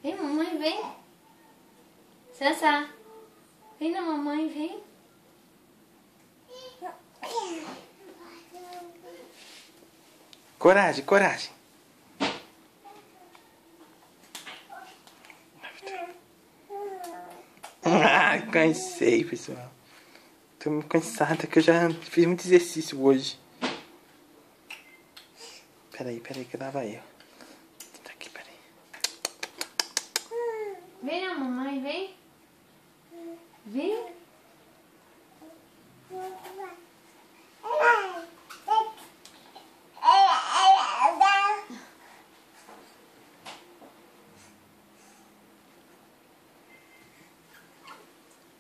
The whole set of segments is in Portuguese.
Vem, mamãe, vem. Sansa. Vem na mamãe, vem. Coragem, coragem. Ah, cansei, pessoal. Tô muito cansada que eu já fiz muito exercício hoje. Peraí, que lá vai eu. Tá aqui, peraí. Vem na mamãe, vem. Vem.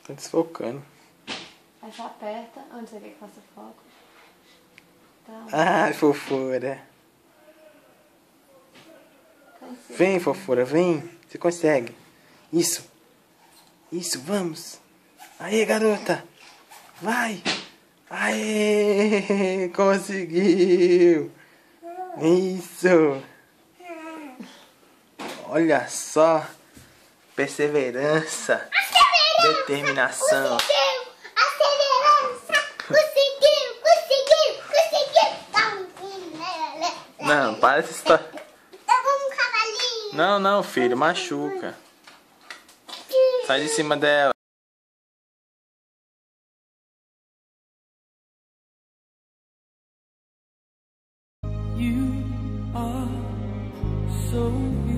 Tá desfocando. Aí você aperta. Onde você quer que faça foco? Tá. Ah, fofura. Cansei. Vem, fofura, vem. Você consegue. Isso. Isso, vamos. Aê, garota. Vai. Aê, conseguiu. Isso. Olha só. Perseverança. Determinação. Não, para essa história. Não, não, filho, machuca. Sai de cima dela. You are so beautiful.